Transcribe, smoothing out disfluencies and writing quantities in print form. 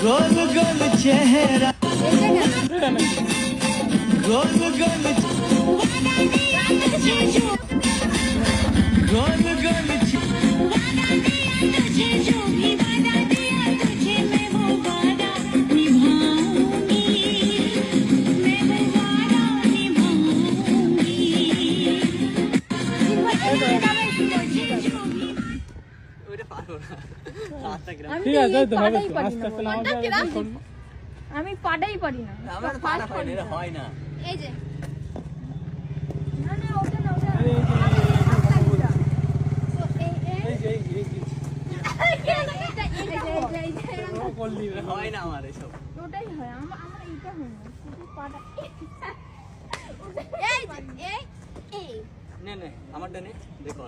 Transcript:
गोल गोल चेहरा गोल गोल गोल गोल ঠিক আছে তো হবে তো আস্তে আস্তে নাও আমি পাটাই পারি না আমার পাটা পারি না হয় না এই যে না না ওটা না ওটা তো এই করলি হয় না আমার এসব ওটাই হয় আমার এইটা হয় না শুধু পাটা এই নে নে আমারটা নে দেখো